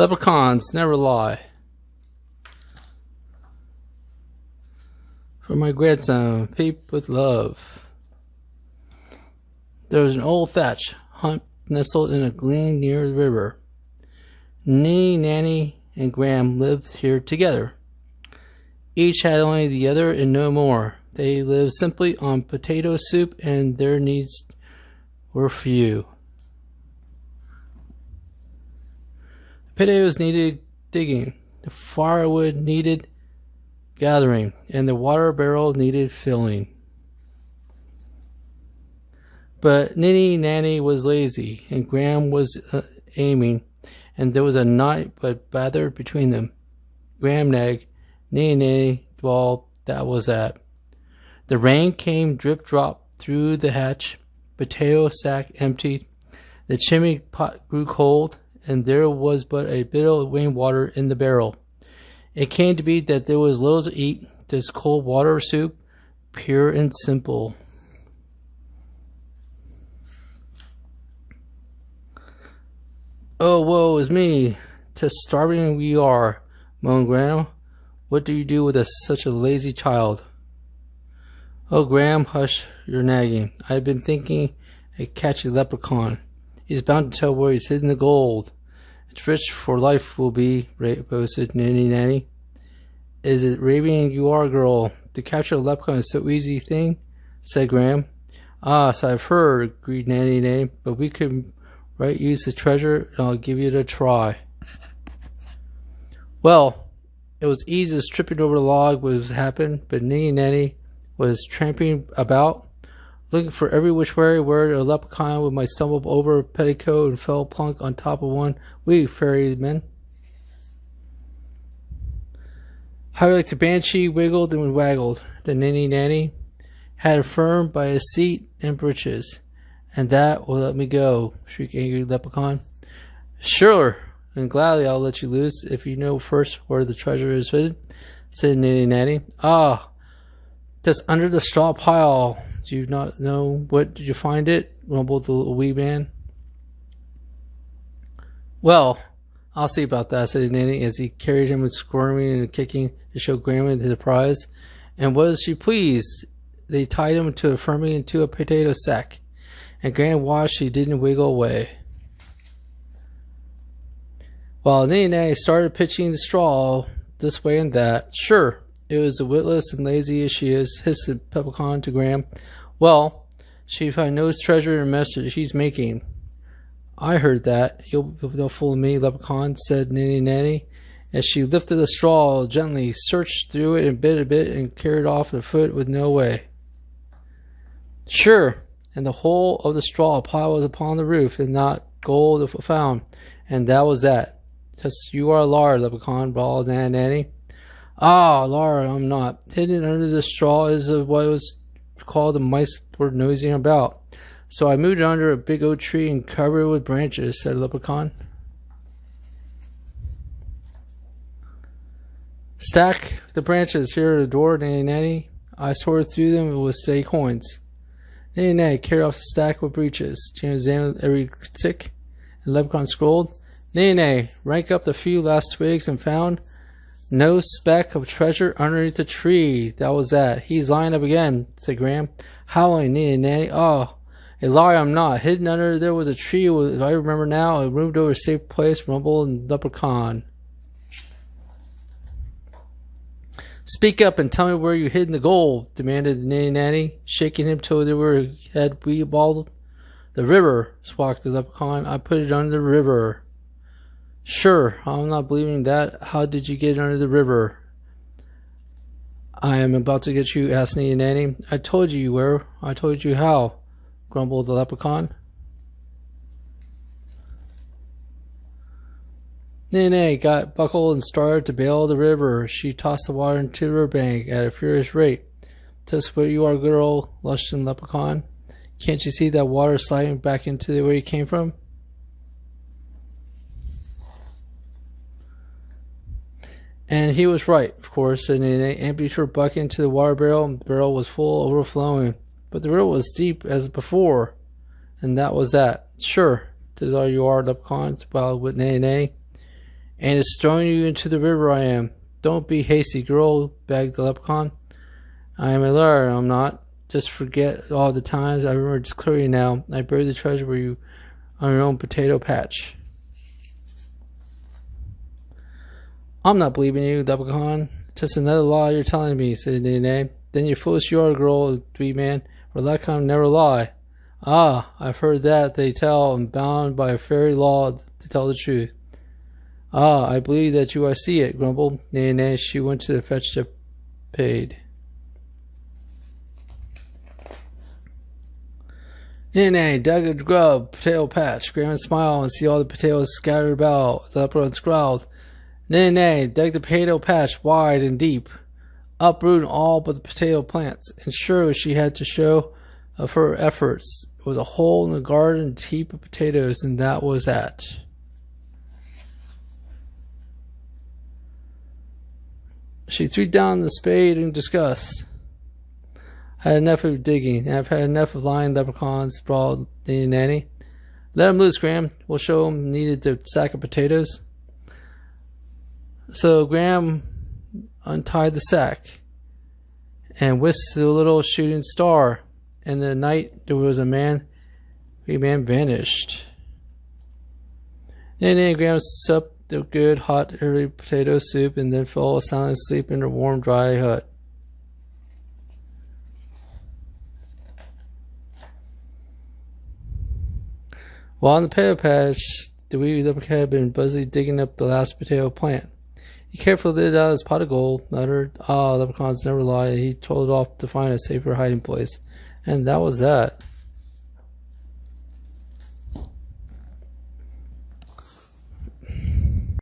Leprechauns never lie. For my grandson, peep with love. There was an old thatch hut nestled in a glen near the river. Ninny Nanny and Gram lived here together. Each had only the other and no more. They lived simply on potato soup, and their needs were few. The potatoes needed digging, the firewood needed gathering, and the water barrel needed filling. But Ninny Nanny was lazy, and Gram was aiming, and there was a night but bather between them. Gram nagged, Ninny Nanny bawled, that was that. The rain came drip drop through the hatch, potato sack emptied, the chimney pot grew cold, and there was but a bit of rainwater in the barrel. It came to be that there was little to eat, just cold water soup, pure and simple. Oh, woe is me, 'tis starving we are, moaned Gram. What do you do with such a lazy child? Oh, Gram, hush your nagging. I've been thinking I'd catch a leprechaun. He's bound to tell where he's hidden the gold. It's rich for life will be, boasted Ninny Nanny. Is it raving you are, girl? To capture a leprechaun is so easy thing, said Gram. Ah, so I've heard, agreed Ninny Nanny, but we could use the treasure, and I'll give you a try. Well, it was easy as tripping over the log was happened, but Ninny Nanny was tramping about, looking for every which way where a leprechaun might stumble over a petticoat and fell plunk on top of one. We ferrymen. How like the banshee wiggled and waggled. The Ninny Nanny had her firm by his seat and breeches. And that will let me go, shrieked angry leprechaun. Sure, and gladly I'll let you loose if you know first where the treasure is hidden, said Ninny Nanny. Ah, just under the straw pile. Do you not know what did you find it? Rumbled the little wee man. Well, I'll see about that, said Nanny as he carried him squirming and kicking to show Grandma the prize. And was she pleased? They tied him firmly into a potato sack, and Gran watched he didn't wiggle away. While Ninny Nanny started pitching the straw this way and that. Sure, it was as witless and lazy as she is, hissed the leprechaun to Gram. Well, she find no treasure in the mess that she's making. I heard that. You'll fool me, leprechaun, said Ninny Nanny, as she lifted the straw gently, searched through it and bit a bit, and carried off the foot with no way. Sure, and the whole of the straw pile was upon the roof, and not gold found, and that was that. Just you are a liar, leprechaun, bawled Nanny. Ah, liar, I'm not. Hidden under the straw is what was called the mice were nosing about. So I moved it under a big oak tree and covered it with branches, said the leprechaun. Stack the branches here at the door, Ninny Nanny. I sorted through them with stay coins. Ninny Nanny carried off the stack with breeches. Jane examined every stick, and the leprechaun scrolled. Ninny Nanny ranked up the few last twigs and found no speck of treasure underneath the tree. That was that. He's lying up again, said Gram. Howling, Ninny Nanny. Oh, a liar I'm not. Hidden under there was a tree, if I remember now. It moved over a safe place, rumbled and leprechaun. Speak up and tell me where you hid the gold, demanded Ninny Nanny, shaking him till they were head balled. The river, squawked the leprechaun. I put it under the river. Sure, I'm not believing that. How did you get under the river? I am about to get you, asked Ninny Nanny. I told you where. I told you how, grumbled the leprechaun. Ninny Nanny got buckled and started to bail the river. She tossed the water into the riverbank at a furious rate. Just where you are, girl, lushed the leprechaun. Can't you see that water sliding back into where you came from? And he was right, of course, and they emptied her bucket into the water barrel, and the barrel was full, overflowing. But the river was deep as before, and that was that. Sure, there you are, leprechaun, smiled with Ninny Nanny. and it's throwing you into the river I am. Don't be hasty, girl, begged the leprechaun. I am a liar, I'm not. Just forget all the times I remember just clearly now. I buried the treasure where you on your own potato patch. I'm not believing you, leprechaun. Just another lie you're telling me, said Ninny Nanny. Then you're foolish you are, girl, wee man, for leprechaun never lie. Ah, I've heard that they tell I'm bound by a fairy law to tell the truth. Ah, I believe that you I see it, grumbled Ninny Nanny. She went to fetch the paid. Ninny Nanny dug a grub potato patch. Gram smiled and see all the potatoes scattered about. The leprechaun growled. Ninny Nanny dug the potato patch wide and deep, uprooting all but the potato plants. And sure she had to show of her efforts. It was a hole in the garden, a heap of potatoes, and that was that. She threw down the spade in disgust. I had enough of digging, and I've had enough of lying leprechauns, brawled Ninny Nanny. Let him loose, Gram. We'll show him needed the sack of potatoes. So Gram untied the sack and whisked the little shooting star. In the night there was a man. The man vanished. Ninny and Gram supped the good hot early potato soup and then fell sound asleep in their warm dry hut. While in the potato patch, the wee leprechaun had been busy digging up the last potato plant. He carefully lit out his pot of gold, muttered, "Ah, leprechauns never lie." He told off to find a safer hiding place. And that was that.